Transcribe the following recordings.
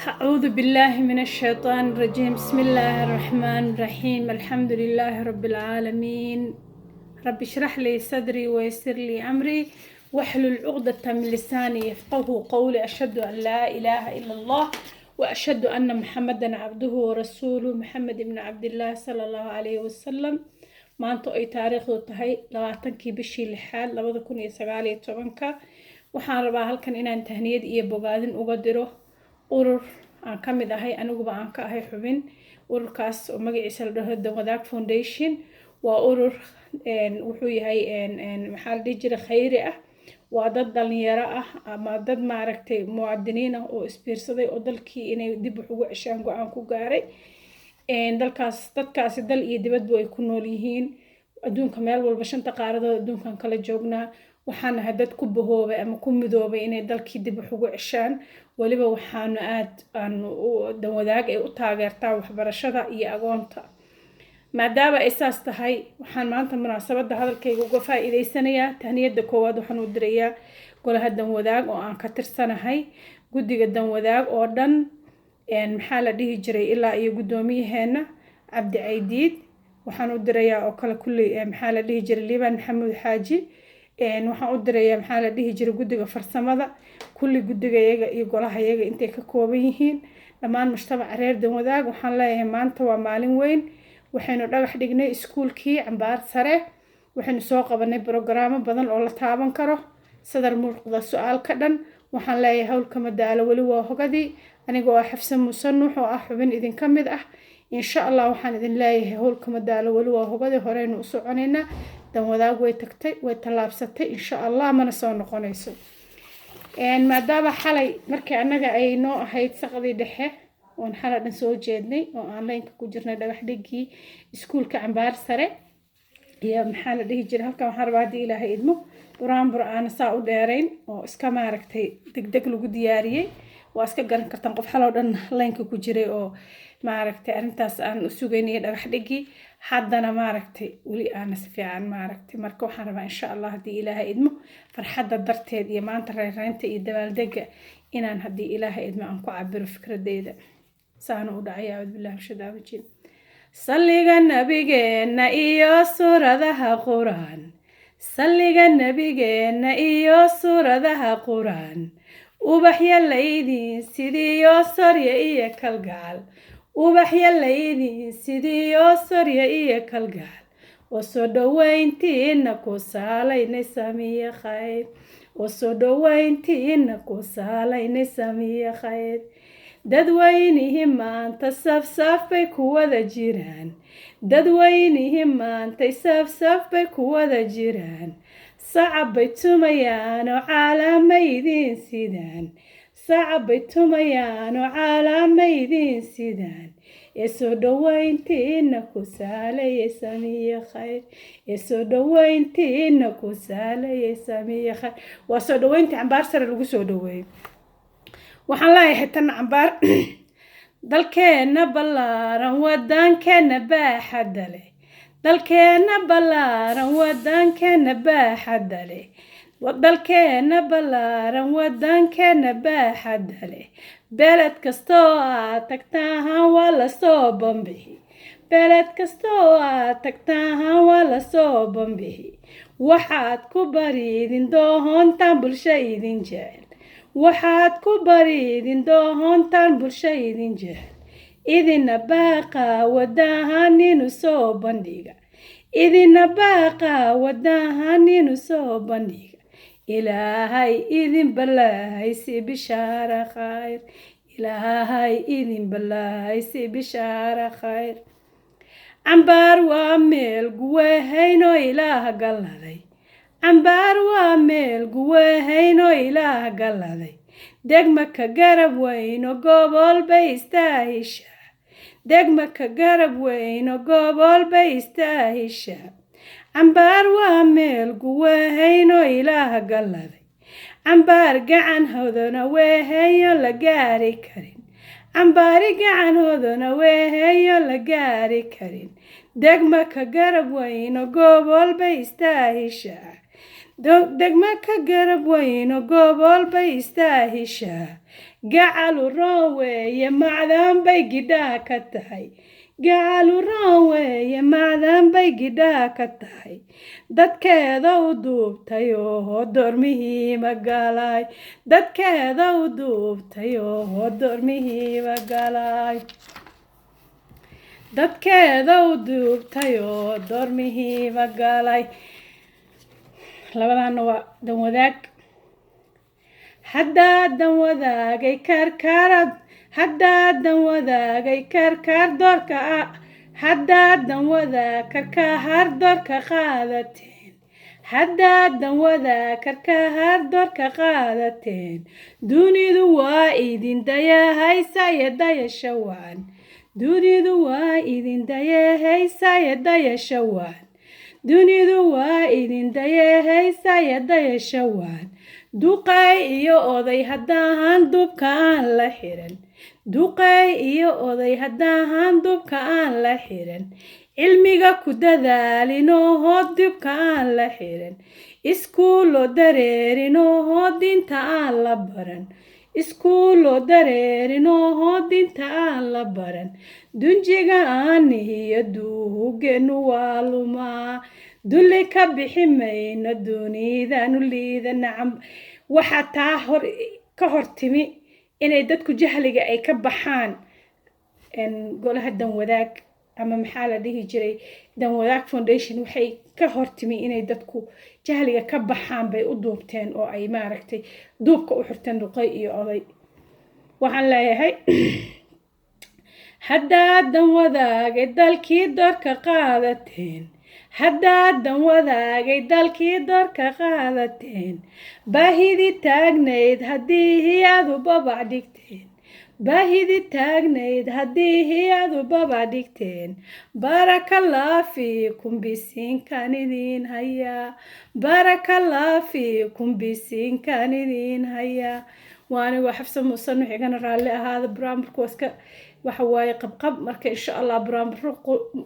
أعوذ بالله من الشيطان الرجيم. بسم الله الرحمن الرحيم. الحمد لله رب العالمين. رب اشرح لي صدري ويسر لي أمري واحلل عقدة من لساني يفقه قولي. أشهد أن لا إله إلا الله وأشهد أن محمدا عبده ورسوله. محمد بن عبد الله صلى الله عليه وسلم. maanta ay taariikhdu tahay 20kii bishii 6 2019 waxaan rabaa halkan inaan tahniyad iyo bogaadin uga diro urur aan ka mid ahay, aniguba aan ka ahay xubin. ururkaas oo magaciisa la dhaho Wadaag Foundation waa urur wuxuu yahay maxaa la dhihi jiray khayri ah. waa dad dhalinyaro ah ama dad maaragtay muwaadiniin ah oo isbiirsaday oo dalkii inay dib ugu ceshaan go'aan ku gaaray. dadkaasi dal iyo dibadba ay ku nool yihiin adduunka meel walba, shanta qaaradood adduunkan kala joognaa. waxaan ahay dad ku bahoobay ama ku midoobay inay dalkii dib ugu ceshaan. waliba waxaanu aad dan wadaag ay u taageertaa waxbarashada iyo agoonta. maadaama ay saas tahay, waxaan maanta munaasabada hadalkayga uga faa'iideysanayaa. tahniyada koowaad waxaan u dirayaa golaha dan wadaag oo aan ka tirsanahay, guddiga dan wadaag oo dhan. maxaa la dhihi jiray ilaa iyo guddoomiyaheena cabdi caydiid. waxaan u dirayaa oo kale kulli maxaa la dhihi jiray liibaan maxamuud xaaji. waxaan u dirayaa maxaa la dhihi jiray guddiga farsamada, kulli guddigayaga iyo golahayaga intay ka kooban yihiin dhammaan mujtamaca reer dan wadaag. waxaan leeyahay maanta waa maalin weyn. waxaynu dhagax dhignay iskuulkii cambaar sare. waxaynu soo qabanay brograamo badan oo la taaban karo, sadar muuqda su-aal ka dhan. waxaan leeyahay howlka madaalo weli waa hogadii. anigoo ah xafsan muuse nuux oo ah xubin idinka mid ah. insha allah waxaan idin leeyahay howlka madaalo weli waa hogadii. horeynu u soconaynaa. dan wadaag way tagtay, way tallaabsatay, insha allah mana soo noqonayso. maadaama xalay markii annaga ay noo ahayd saqadii dhexe oon xalay dhan soo jeednay oo aan leynka ku jirnay dhagax dhigii iskuulka cambaar sare iyo maxaa la dhihi jiray halkan. waxaan rabaa haddii ilaahay idmo buraanbur aana saa u dheerayn oo iska maaragtay degdeg lagu diyaariyey. waa iska garan kartaan qof xaloo dhan leynka ku jiray oo maaragtay arrintaas aan u sugaynay dhagax dhigii. haddana maaragtay weli aana si fiican maaragtay. marka waxaan rabaa insha allah haddii ilaahay idmo farxadda darteed iyo maanta reereynta iyo dabaaldega inaan haddii ilaahay idmo aan ku cabiro fikradeyda. saana u dhacay aawad billahi min shaytaani rajiim. salliga nabigeena iyo suuradaha quraan. salliga nabigeena iyo suuradaha quraan. ubaxya laydin sidiyo sorya iyo kalgacal. ubaxya laydin sidiyo sorya iyo kalgacal. oo soo dhawayntiina ku saalaynay samiye khayr. oo soo dhawayntiina ku saalaynay samiye khayr. dadweynihii maanta safsaf bay ku wada jiraan. dadweynihii maantay safsaf bay ku wada jiraan. sacab bay tumayaan oo caalamaydin sidaan. sacab bay tumayaan oo caalamaydin sidaan. ee soo dhawayntiina ku saalayay samiye khayr. ee soo dhawayntiina ku saalayay samiye khayr. waa soo dhawayntii cambaar sare lagu soo dhaweeyey. waxaan leeyahay tan cambaar dalkeena ballaaran wadankeena baaxadda leh. dalkeena ballaaran wadankeena baaxadda leh. dalkeena ballaaran wadankeena baaxadda leh. beled kastoo aad tagtaan waa lasoo bambixi. beled kastoo aad tagtaan waa lasoo bambixi. waxaad ku bariidin doontaan bulsho idin jecel. waxaad ku bariidin doontaan bulsho idin jecel. idina baaqa wadahaninu soo bandhiga. idina baaqa wadahaninu soo bandhiga. ilaahay idin ballaysi bishaara khayr. ilaahay idin ballaysi bishaara khayr. cambaar waa meel guwehayn oo ilaah galladay. cambaar waa meel guwehayn oo ilaah galladay. degma ka garab weyn oo gobol bay istaahishaa. degma ka garab weyn oo gobol bay istaahishaa. cambaar waa meel guwehayn oo ilaah galladay. cambaar gacan hodona weehayo la gaari karin. cambaari gacan hodona weehayo la gaari karin. degma ka garab weyn oo gobol bay istaahishaa. degma ka garab weyno gobol bay istaahishaa gacalu roon weeye macdan bay gidhaa ka tahay gacalu roon weeye macdan bay gidhaa ka tahay dadkeeda u duubtay oo doormihii magalay dadkeeda u duubtay oo doormihii magalay dadkeeda u duubtay oo doormihii magalay labadaana waa dan wadaag haddaadan wadaagay karkarad haddaadan wadaagay karkar doorka haddaadan wadaag karkahar doorka qaadateen haddaadan wadaag karkahar doorka qaadateen dunidu waa idin dayahaysaye dayasha waan dunidu waa idin dayahaysaye dayasha waan dunidu waa idin dayahaysaye dayasha waan duqay iyo oday haddaahan dubka aan la xiran duqay iyo oday haddaahan dubka aan la xiran cilmiga ku dadaalinoo dibka aan la xiran iskuulo dareerinoo dinta aan la baran iskuulo dareerinoo dinta aan la baran dunjiga aanihiyo duugeenu waa lumaa dulli ka bixi mayno dunidanu liida nacam waxaa taa ka hortimi inay dadku jahliga ay ka baxaan golaha dan wadaag ama maxaa la dhihi jiray dan wadaag foundation waxay ka hortimi inay dadku jahliga ka baxaan bay u duubteen oo ay maaragtay duubka u xirteen duqay iyo oday waxaan leeyahay haddaadan wadaagay dalkii doorka qaadateen haddaadan wadaagay dalkii doorka qaadateen baahidii taagnayd haddii hiyadu babac dhigteen baahidii taagnayd haddii hiyadu babac dhigteen barakallah fiikum bisiinkan idin hayaa barakallah fiikum bisiinkan idin hayaa waani waa xafsa muusan wixigana raalli ahaada barnaamijku waska waxa waaye qabqab marka insha allah barnaamij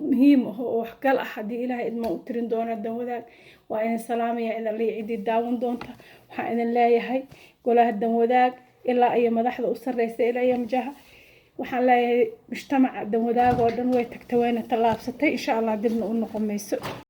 muhiim ah oo waxgal ah haddii ilaahay idma u tirin doona dan wadaag waa idin salaamaya idan lii cidii daawan doonta waxaan idin leeyahay golaha dan wadaag ilaa iyo madaxda u sarreysa ilaa iyo majaha waxaan leeyahay mujtamaca dan wadaag oo dhan way tagtay wayna tallaabsatay insha allah dibna u noqon mayso